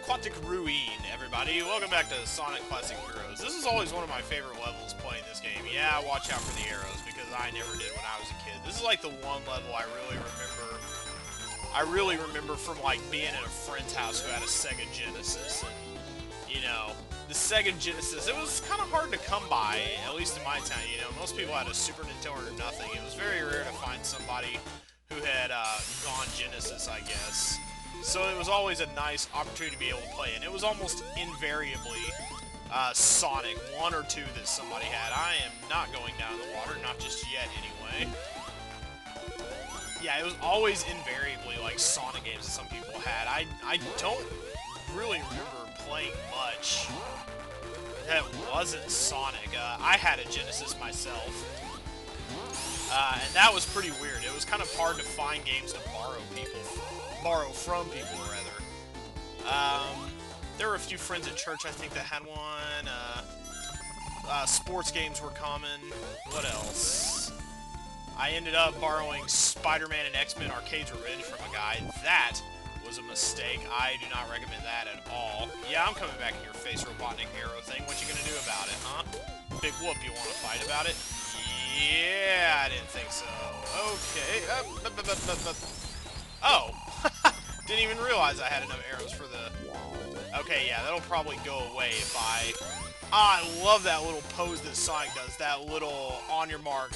Aquatic Ruin, everybody. Welcome back to Sonic Classic Heroes. This is always one of my favorite levels playing this game. Yeah, watch out for the arrows, because I never did when I was a kid. This is like the one level I really remember from like being at a friend's house who had a Sega Genesis. And, you know, the Sega Genesis, it was kind of hard to come by, at least in my town. You know, most people had a Super Nintendo or nothing. It was very rare to find somebody who had gone Genesis, I guess. So it was always a nice opportunity to be able to play, and it was almost invariably Sonic 1 or 2 that somebody had. I am not going down in the water, not just yet anyway. Yeah, it was always invariably like Sonic games that some people had. I don't really remember playing much that wasn't Sonic. I had a Genesis myself, and that was pretty weird. It was kind of hard to find games to borrow from people, rather. There were a few friends at church, I think, that had one. Sports games were common. What else? I ended up borrowing Spider-Man and X-Men Arcade's Revenge from a guy. That was a mistake. I do not recommend that at all. Yeah, I'm coming back in your face, Robotnik arrow thing. What you gonna do about it, huh? Big whoop, you wanna fight about it? Yeah, I didn't think so. Okay. Oh! Didn't even realize I had enough arrows for the... Okay, yeah, that'll probably go away if I... I love that little pose that Sonic does. That little on your mark.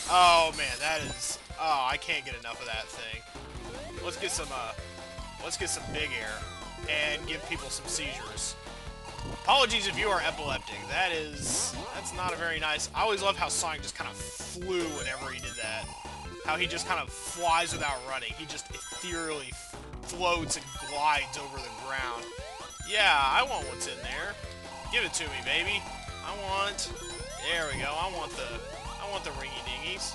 Oh, man, that is... Oh, I can't get enough of that thing. Let's get some big air and give people some seizures. Apologies if you are epileptic. That's not a very nice... I always love how Sonic just kind of flew whenever he did that. How he just kind of flies without running. He just ethereally floats and glides over the ground. Yeah, I want what's in there. Give it to me, baby. There we go. I want the ringy-dingies.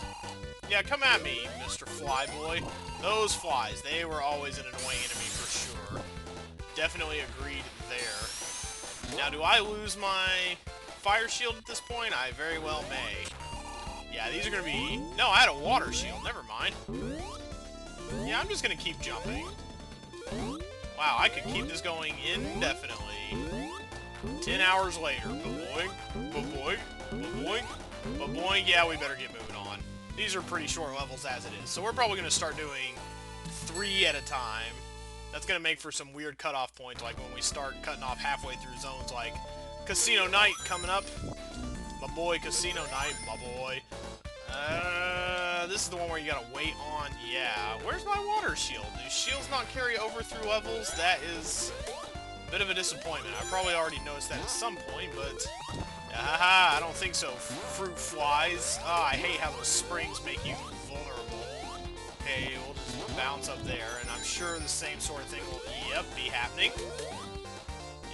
Yeah, come at me, Mr. Flyboy. Those flies, they were always an annoying enemy for sure. Definitely agreed there. Now, do I lose my fire shield at this point? I very well may. Yeah, these are gonna be... No, I had a water shield. Never mind. Yeah, I'm just gonna keep jumping. Wow, I could keep this going indefinitely. 10 hours later. Ba-boing, ba-boing, ba-boing, ba-boing. Yeah, we better get moving on. These are pretty short levels as it is, so we're probably gonna start doing 3 at a time. That's gonna make for some weird cutoff points, like when we start cutting off halfway through zones like Casino Night coming up. My boy, Casino Night, my boy. This is the one where you gotta wait on... Yeah, where's my water shield? Do shields not carry over through levels? That is a bit of a disappointment. I probably already noticed that at some point, but... Haha, I don't think so. Fruit flies. Oh, I hate how those springs make you vulnerable. Okay, we'll just bounce up there, and I'm sure the same sort of thing will, be happening.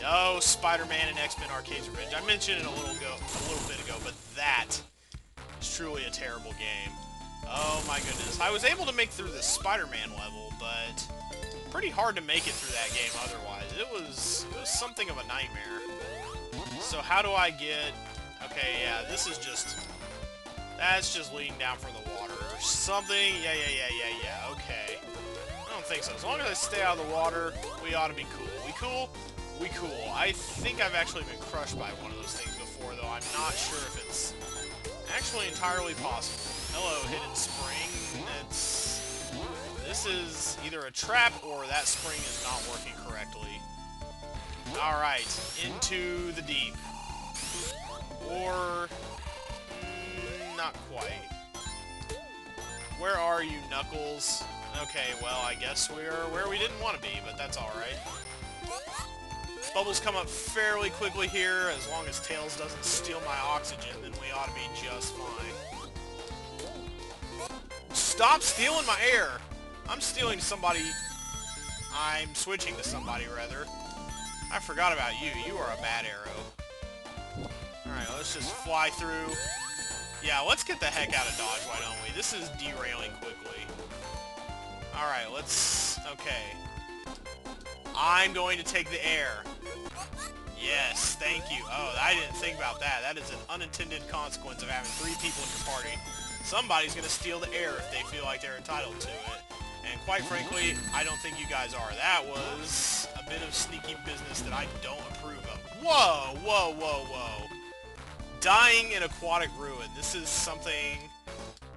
Yo, Spider-Man and X-Men Arcade's Revenge. I mentioned it a little bit ago, but that is truly a terrible game. Oh my goodness. I was able to make through the Spider-Man level, but pretty hard to make it through that game otherwise. It was something of a nightmare. So how do I get... Okay, yeah, this is just... That's just leading down from the water or something. Yeah, okay. I don't think so. As long as I stay out of the water, we ought to be cool. We cool? We cool. I think I've actually been crushed by one of those things before, though I'm not sure if it's actually entirely possible. Hello, hidden spring. This is either a trap or that spring is not working correctly. Alright, into the deep. Or... not quite. Where are you, Knuckles? Okay, well, I guess we're where we didn't want to be, but that's alright. Bubbles come up fairly quickly here. As long as Tails doesn't steal my oxygen, then we ought to be just fine. Stop stealing my air! I'm stealing somebody... I'm switching to somebody, rather. I forgot about you. You are a bad arrow. Alright, let's just fly through. Yeah, let's get the heck out of dodge, why don't we? This is derailing quickly. Alright, let's... Okay. I'm going to take the air. Yes, thank you. Oh, I didn't think about that. That is an unintended consequence of having 3 people in your party. Somebody's going to steal the air if they feel like they're entitled to it. And quite frankly, I don't think you guys are. That was a a bit of sneaky business that I don't approve of. Whoa, whoa, whoa, whoa. Dying in Aquatic Ruin. This is something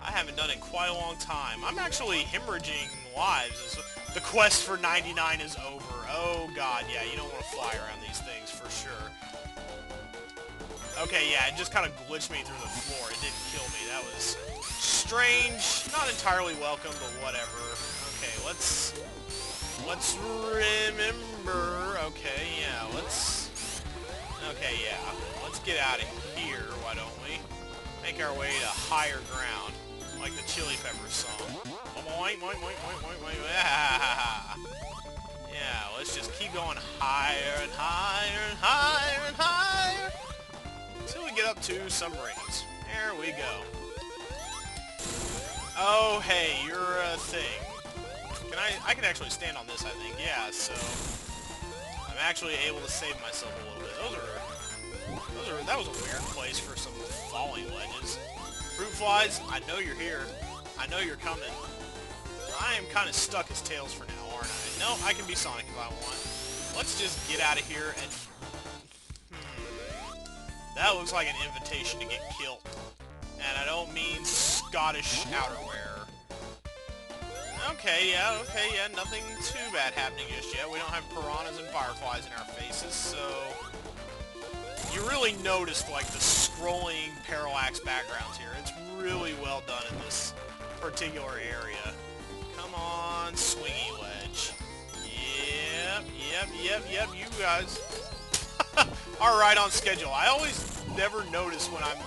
I haven't done in quite a long time. I'm actually hemorrhaging lives. The quest for 99 is over. Oh god, yeah, you don't want to fly around these things for sure. Okay, yeah, it just kind of glitched me through the floor. It didn't kill me. That was strange. Not entirely welcome, but whatever. Okay, let's remember. Okay, yeah, okay, yeah. Let's get out of here, why don't we? Make our way to higher ground. Like the Chili Peppers song. Yeah, let's just keep going higher and higher and higher and higher until we get up to some rings. There we go. Oh, hey, you're a thing. I can actually stand on this, I think. Yeah, so I'm actually able to save myself a little bit. That was a weird place for some falling ledges. Fruit flies, I know you're here. I know you're coming. I am kind of stuck as Tails for now, aren't I? No, I can be Sonic if I want. Let's just get out of here and... That looks like an invitation to get killed. And I don't mean Scottish outerwear. Okay, yeah, nothing too bad happening just yet. We don't have piranhas and fireflies in our faces, so... You really noticed, like, the scrolling parallax backgrounds here. It's really well done in this particular area. Come on, swingy ledge. Yep, you guys are right on schedule. I always never notice when I'm...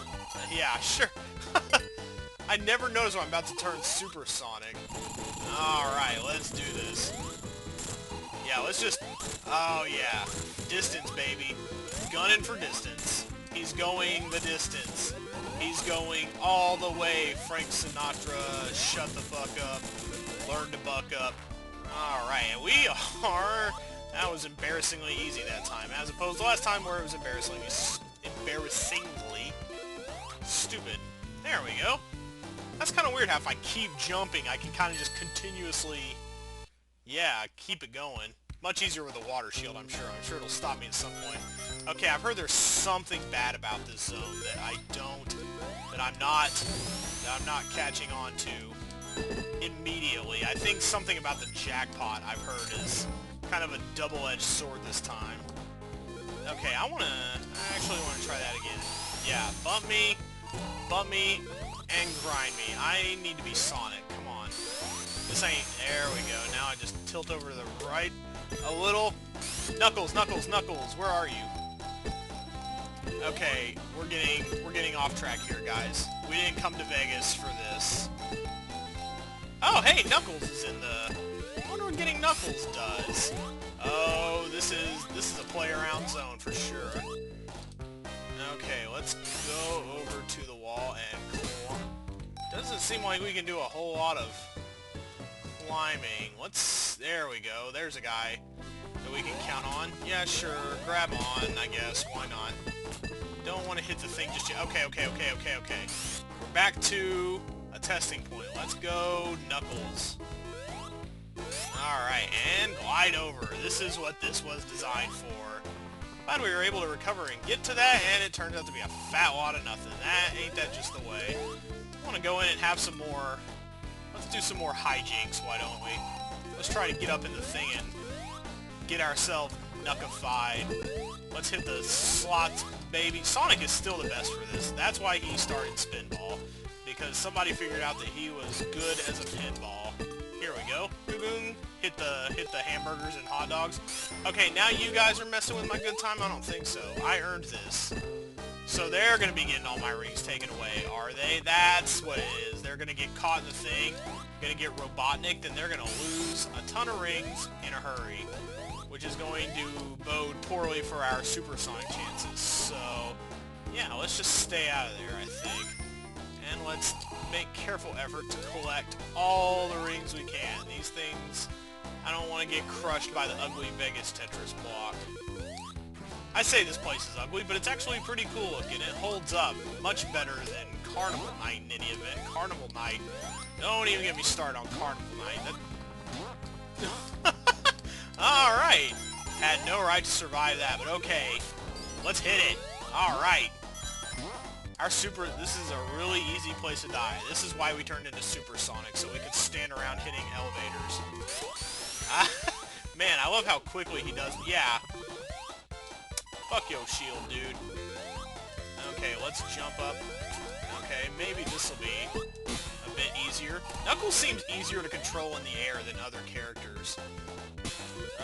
Yeah, sure. I never notice when I'm about to turn supersonic. Alright, let's do this. Yeah, let's just... Oh, yeah. Distance, baby. Gunning for distance. He's going the distance. He's going all the way. Frank Sinatra, shut the fuck up. Learn to buck up. Alright, we are... That was embarrassingly easy that time, as opposed to last time where it was embarrassingly stupid. There we go. That's kind of weird how if I keep jumping, I can kind of just continuously... Yeah, keep it going. Much easier with a water shield, I'm sure. I'm sure it'll stop me at some point. Okay, I've heard there's something bad about this zone that I'm not catching on to immediately. I think something about the jackpot I've heard is kind of a double-edged sword this time. Okay, I actually want to try that again. Yeah, bump me, and grind me. I need to be Sonic, come on. This ain't, there we go. Now I just tilt over to the right a little. Knuckles, where are you? Okay, we're getting off track here, guys. We didn't come to Vegas for this. Oh, hey, Knuckles is in the... I wonder what getting Knuckles does. Oh, this is a play-around zone for sure. Okay, let's go over to the wall and climb. Doesn't seem like we can do a whole lot of climbing. There we go. There's a guy that we can count on. Yeah, sure. Grab on, I guess. Why not? Don't want to hit the thing just yet. Okay. We're back to a testing point. Let's go, Knuckles. Alright, and glide over. This is what this was designed for. Glad we were able to recover and get to that, and it turns out to be a fat lot of nothing. Ain't that just the way? I want to go in and have some more... Let's do some more hijinks, why don't we? Let's try to get up in the thing and get ourselves knuckified. Let's hit the slots, baby. Sonic is still the best for this. That's why he started Spinball, because somebody figured out that he was good as a pinball. Here we go. Boom. Hit the hamburgers and hot dogs. Okay, now you guys are messing with my good time? I don't think so. I earned this. So they're going to be getting all my rings taken away, are they? That's what it is. They're going to get caught in the thing, going to get Robotnik, then they're going to lose a ton of rings in a hurry, which is going to bode poorly for our supersonic chances. So, yeah, let's just stay out of there, I think. And let's make careful effort to collect all the rings we can. These things, I don't want to get crushed by the ugly Vegas Tetris block. I say this place is ugly, but it's actually pretty cool looking. It holds up much better than Carnival Night in any event. Carnival Night, don't even get me started on Carnival Night. Alright, Had no right to survive that, but okay. Let's hit it. Alright. Our super... This is a really easy place to die. This is why we turned into Super Sonic, so we could stand around hitting elevators. Man, I love how quickly he does... Yeah. Fuck yo shield, dude. Okay, let's jump up. Okay, maybe this'll be a bit easier. Knuckles seems easier to control in the air than other characters.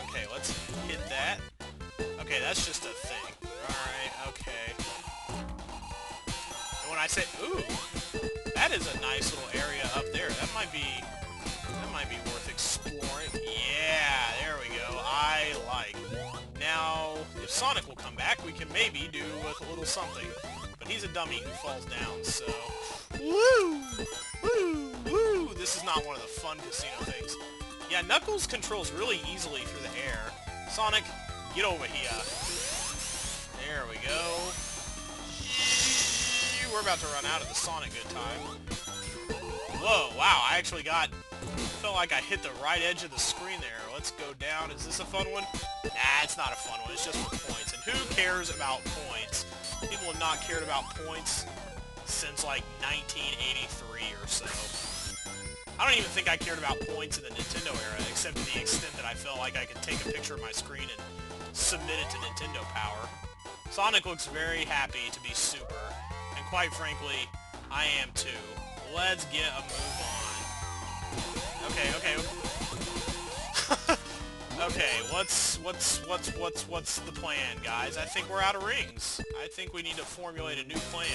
Okay, let's hit that. Okay, that's just a thing. Alright, okay. And when I say... Ooh! That is a nice little area up there. That might be worth exploring. Yeah, there we go. I like. Now, if Sonic will come back, we can maybe do with a little something. But he's a dummy who falls down, so... Woo! Woo! Woo! This is not one of the fun casino things. Yeah, Knuckles controls really easily through the air. Sonic, get over here. There we go. We're about to run out of the Sonic good time. Whoa, wow, I actually felt like I hit the right edge of the screen there. Let's go down. Is this a fun one? Nah, it's not a fun one. It's just for points. And who cares about points? People have not cared about points since, like, 1983 or so. I don't even think I cared about points in the Nintendo era, except to the extent that I felt like I could take a picture of my screen and submit it to Nintendo Power. Sonic looks very happy to be Super, and quite frankly, I am too. Let's get a move on. Okay, okay. Okay, what's the plan, guys? I think we're out of rings. I think we need to formulate a new plan.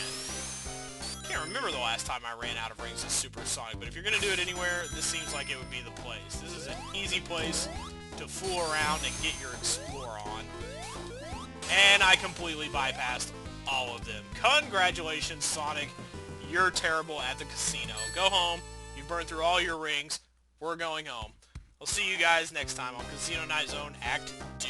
I can't remember the last time I ran out of rings in Super Sonic, but if you're gonna do it anywhere, this seems like it would be the place. This is an easy place to fool around and get your Explore on. And I completely bypassed all of them. Congratulations, Sonic. You're terrible at the casino. Go home. You've burned through all your rings. We're going home. I'll see you guys next time on Casino Night Zone Act 2.